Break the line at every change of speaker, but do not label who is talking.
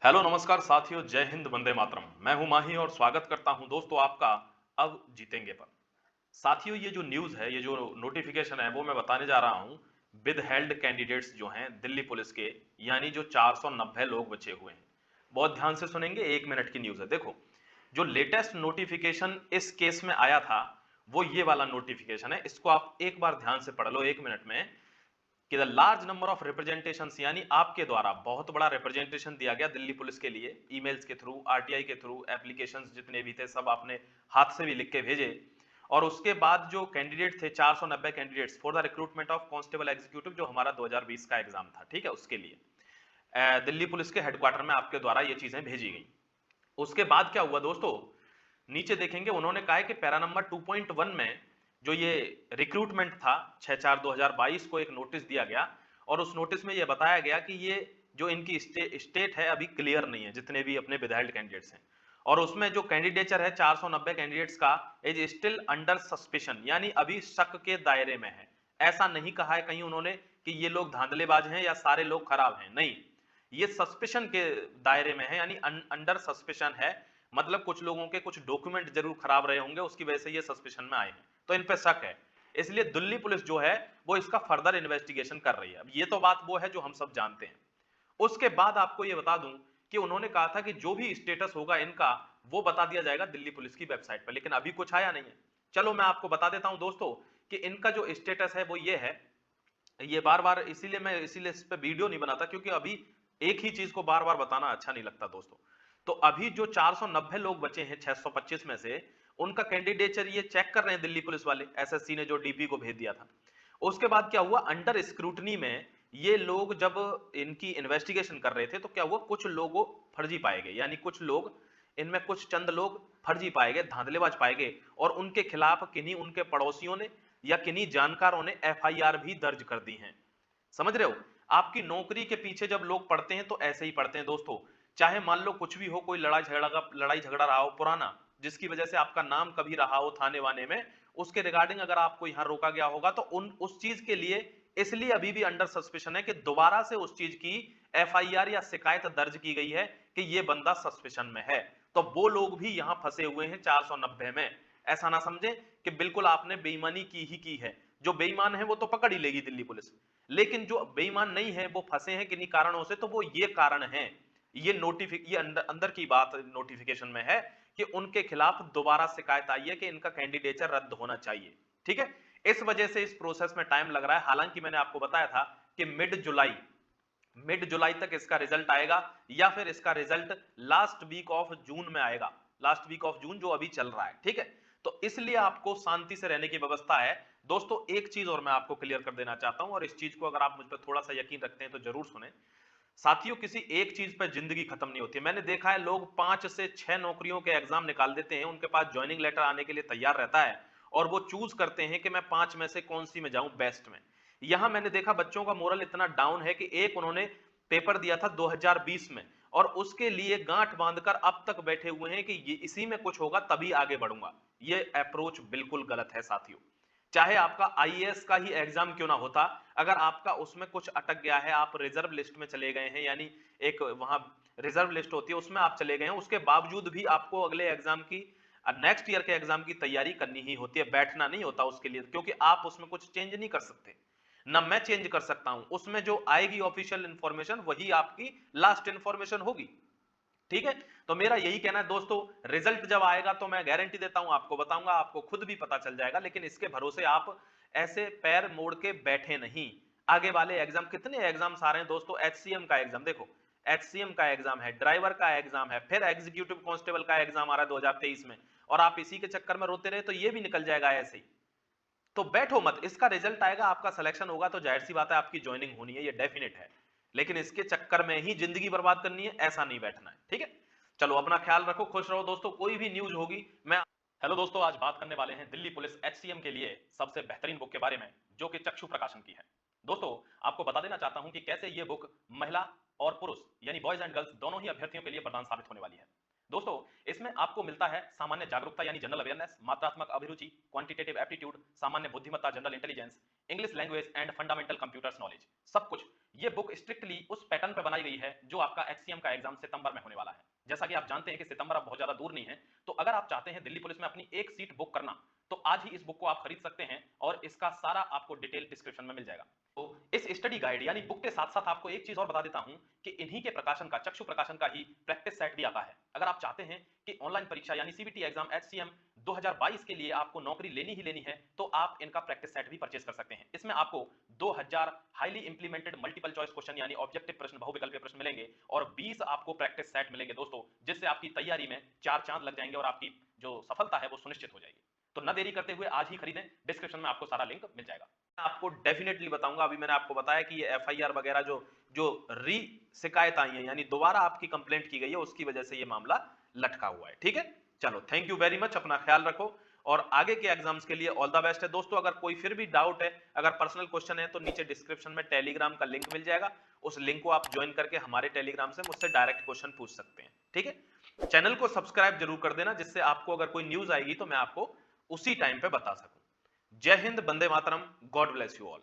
Hello नमस्कार साथियों, जय हिंद, वंदे मातरम। मैं हूं माही और स्वागत करता हूं दोस्तों आपका अब जीतेंगे पर। साथियों, ये जो न्यूज़ है, ये जो नोटिफिकेशन है, वो मैं बताने जा रहा हूं विद हेल्ड कैंडिडेट्स जो हैं दिल्ली पुलिस के, यानी जो 490 लोग बचे हुए हैं। बहुत ध्यान से सुनेंगे, 1 मिनट की न्यूज़ है। देखो, जो लेटेस्ट नोटिफिकेशन इस केस में आया था, वो ये वाला नोटिफिकेशन है। इसको आप एक बार ध्यान से पढ़ लो 1 मिनट में कि the large number of representation, यानी आपके द्वारा बहुत बड़ा रिप्रेजेंटेशन दिया गया दिल्ली पुलिस के लिए, ईमेल्स के थ्रू, आरटीआई के थ्रू, एप्लीकेशंस जितने भी थे सब आपने हाथ से भी लिख के भेजे। और उसके बाद जो कैंडिडेट थे 490 candidates for the recruitment of constable executive, जो हमारा 2020 का एग्जाम था, ठीक है, उसके लिए दिल्ली पुलिस के हेडक्वार्टर में आपके द्वारा ये चीजें भेजी गई। उसके बाद क्या हुआ दोस्तों, नीचे देखेंगे उन्होंने कहा है कि पैरा नंबर 2.1 में जो ये रिक्रूटमेंट था 6/4/2022 को एक नोटिस दिया गया, और उस नोटिस में ये बताया गया कि ये जो इनकी स्टेट है अभी क्लियर नहीं है, जितने भी अपने विधायक कैंडिडेट्स हैं। और उसमें जो कैंडिडेचर है 490 कैंडिडेट्स का इज स्टिल अंडर सस्पिशन, यानी अभी शक के दायरे में है। ऐसा नहीं कहा है कहीं उन्होंने कि ये लोग धांधलेबाज हैं या सारे लोग खराब हैं, नहीं, ये सस्पिशन के दायरे में है, यानी अंडर सस्पिशन है। मतलब कुछ लोगों के कुछ डॉक्यूमेंट जरूर खराब रहे होंगे, उसकी वजह से ये सस्पिशन में आए हैं, तो इन पे शक है। इसलिए दिल्ली पुलिस जो है वो इसका फर्दर इन्वेस्टिगेशन कर रही है। अब ये तो बात वो है जो हम सब जानते हैं। उसके बाद आपको ये बता दूं कि उन्होंने कहा था कि जो भी स्टेटस होगा इनका वो बता दिया जाएगा दिल्ली पुलिस की वेबसाइट पर, लेकिन अभी कुछ आया नहीं है। चलो मैं आपको बता देता हूं दोस्तों कि इनका जो स्टेटस है वो ये है। ये बार बार इसीलिए इस पे वीडियो नहीं बनाता, क्योंकि अभी एक ही चीज को बार बार बताना अच्छा नहीं लगता दोस्तों। तो अभी जो 490 लोग बचे हैं 625 में से, उनका कैंडिडेचर ये चेक कर रहे हैं दिल्ली पुलिस वाले, एसएससी ने जो डीपी को भेज दिया था। उसके बाद क्या हुआ, अंडर स्क्रूटनी में ये लोग जब इनकी इन्वेस्टिगेशन कर रहे थे तो क्या हुआ, कुछ लोगों फर्जी पाए गए, यानी कुछ लोग, इनमें कुछ चंद लोग फर्जी पाए गए, धांधलेबाज पाए गए, और उनके खिलाफ किन्हीं उनके पड़ोसियों ने या किन्हीं जानकारों ने एफआईआर भी दर्ज कर दी हैं। समझ रहे हो, आपकी नौकरी के पीछे जब लोग पढ़ते हैं तो ऐसे ही पढ़ते हैं दोस्तों। चाहे मान लो कुछ भी हो, कोई लड़ाई झगड़ा रहा हो पुराना, जिसकी वजह से आपका नाम कभी रहा हो थाने वाने में, उसके रिगार्डिंग अगर आपको यहां रोका गया होगा तो उस चीज के लिए इसलिए अभी भी अंडर सस्पेशन है कि दोबारा से उस चीज की एफआईआर या शिकायत दर्ज की गई है कि ये बंदा सस्पेशन में है। तो वो लोग भी यहां फंसे हुए हैं 490 में। ऐसा ना समझें कि बिल्कुल आपने बेईमानी की ही की है। जो बेईमान है वो तो पकड़ ही लेगी दिल्ली पुलिस, लेकिन जो बेईमान नहीं है वो फंसे हैं किन्हीं कारणों से, तो वो ये कारण है। ये अंदर की बात नोटिफिकेशन में है कि उनके खिलाफ दोबारा शिकायत आई है कि इनका कैंडिडेचर रद्द होना चाहिए। ठीक है, इस वजह से इस प्रोसेस में टाइम लग रहा है। हालांकि मैंने आपको बताया था कि मिड जुलाई तक इसका रिजल्ट आएगा, या फिर इसका result last week of June में आएगा, लास्ट वीक ऑफ जून जो अभी चल रहा है। ठीक है, तो इसलिए आपको शांति से रहने की व्यवस्था है दोस्तों। एक चीज और मैं आपको क्लियर कर देना चाहता हूं, और इस चीज को अगर आप मुझ पर थोड़ा सा यकीन रखते हैं तो जरूर सुने। साथियों, किसी एक चीज पर जिंदगी खत्म नहीं होती है। मैंने देखा है लोग 5 से 6 नौकरियों के एग्जाम निकाल देते हैं, उनके पास ज्वाइनिंग लेटर आने के लिए तैयार रहता है, और वो चूज करते हैं कि मैं 5 में से कौन सी में जाऊं बेस्ट में। यहां मैंने देखा बच्चों का मोरल इतना डाउन है कि एक उन्होंने पेपर दिया था 2020 में, और उसके लिए गांठ बांधकर अब तक बैठे हुए हैं कि ये इसी में कुछ होगा तभी आगे बढ़ूंगा। ये अप्रोच बिल्कुल गलत है साथियों। चाहे आपका आईएएस का ही एग्जाम क्यों ना होता, अगर आपका उसमें कुछ अटक गया है, आप रिजर्व लिस्ट में चले गए हैं, यानी एक वहां रिजर्व लिस्ट होती है उसमें आप चले गए हैं, उसके बावजूद भी आपको अगले एग्जाम की, नेक्स्ट ईयर के एग्जाम की तैयारी करनी ही होती है, बैठना नहीं होता उसके लिए, क्योंकि आप उसमें कुछ चेंज नहीं कर सकते, ना मैं चेंज कर सकता हूं। उसमें जो आएगी ऑफिशियल इंफॉर्मेशन वही आपकी लास्ट इंफॉर्मेशन होगी। ठीक है, तो मेरा यही कहना है दोस्तों, रिजल्ट जब आएगा तो मैं गारंटी देता हूं आपको बताऊंगा, आपको खुद भी पता चल जाएगा, लेकिन इसके भरोसे आप ऐसे पैर मोड़ के बैठे नहीं। आगे वाले एग्जाम, कितने एग्जाम्स आ रहे हैं दोस्तों, एचसीएम का एग्जाम देखो, एचसीएम का एग्जाम है, ड्राइवर का एग्जाम है, फिर एग्जीक्यूटिव कांस्टेबल का एग्जाम आ रहा है 2023 में, और आप इसी के चक्कर में रोते रहे तो ये भी निकल जाएगा ऐसे ही। तो बैठो मत, इसका रिजल्ट आएगा, आपका सिलेक्शन होगा तो जाहिर सी बात है आपकी ज्वाइनिंग होनी है, ये डेफिनेट है। लेकिन इसके चक्कर में ही जिंदगी बर्बाद करनी है, ऐसा नहीं बैठना है। ठीक है, चलो अपना ख्याल रखो, खुश रहो दोस्तों। कोई भी न्यूज होगी मैं हेलो दोस्तों, आज बात करने वाले हैं दिल्ली पुलिस एचसीएम के लिए सबसे बेहतरीन बुक के बारे में, जो कि चक्षु प्रकाशन की है। दोस्तों, आपको बता देना चाहता हूं कि कैसे ये बुक महिला और पुरुष यानी बॉयज एंड गर्ल्स दोनों ही अभ्यर्थियों के लिए वरदान साबित होने वाली है। दोस्तों, इसमें आपको मिलता है सामान्य जागरूकता यानी जनरल अवेयरनेस, मात्रात्मक अभिरुचि, क्वांटिटेटिव एप्टीट्यूड, सामान्य बुद्धिमत्ता general intelligence, English language and fundamental computers knowledge, सब कुछ। ये बुक स्ट्रिक्टली उस पैटर्न पे बनाई गई है जो आपका एक्सीएम का एग्जाम सितंबर में होने वाला है। जैसा कि आप जानते हैं कि सितंबर अब बहुत ज्यादा दूर नहीं है, तो अगर आप चाहते हैं दिल्ली पुलिस में अपनी एक सीट बुक करना, तो आज ही इस बुक को आप खरीद सकते हैं और इसका सारा आपको डिटेल डिस्क्रिप्शन में मिल जाएगा। तो इस स्टडी गाइड यानी बुक के साथ साथ आपको एक चीज और बता देता हूं कि इन्हीं के प्रकाशन का, चक्षु प्रकाशन का ही प्रैक्टिस सेट भी आता है। अगर आप चाहते हैं कि ऑनलाइन परीक्षा यानी सीबीटी एग्जाम एचसीएम 2022 के लिए आपको नौकरी लेनी ही लेनी है, तो आप इनका प्रैक्टिस सेट भी परचेज कर सकते हैं। इसमें आपको 2000 highly implemented multiple choice question यानी ऑब्जेक्टिव प्रश्न, बहुविकल्पीय प्रश्न मिलेंगे और 20 आपको प्रैक्टिस सेट मिलेंगे दोस्तों, जिससे आपकी तैयारी में 4 चांद लग जाएंगे और आपकी जो सफलता है वो सुनिश्चित हो जाएगी। तो न देरी करते हुए आज ही खरीदें, डिस्क्रिप्शन में आपको सारा लिंक मिल जाएगा। आपको डेफिनेटली बताऊंगा, अभी मैंने आपको बताया कि ये एफआईआर वगैरह जो जो री शिकायत आई है यानी दोबारा आपकी कंप्लेंट की गई है, उसकी वजह से ये मामला लटका हुआ है। ठीक है, चलो थैंक यू वेरी मच, अपना ख्याल रखो और आगे के एग्जाम्स के लिए ऑल द बेस्ट है दोस्तों। अगर कोई फिर भी डाउट है, अगर पर्सनल क्वेश्चन है, तो नीचे डिस्क्रिप्शन में टेलीग्राम का लिंक मिल जाएगा, उस लिंक को आप ज्वाइन करके हमारे टेलीग्राम से मुझसे डायरेक्ट क्वेश्चन पूछ सकते हैं। ठीक है, चैनल को सब्सक्राइब जरूर कर देना, जिससे आपको अगर कोई न्यूज आएगी तो मैं आपको उसी टाइम पे बता सकूं। जय Hind, Vande Mataram, God bless you all.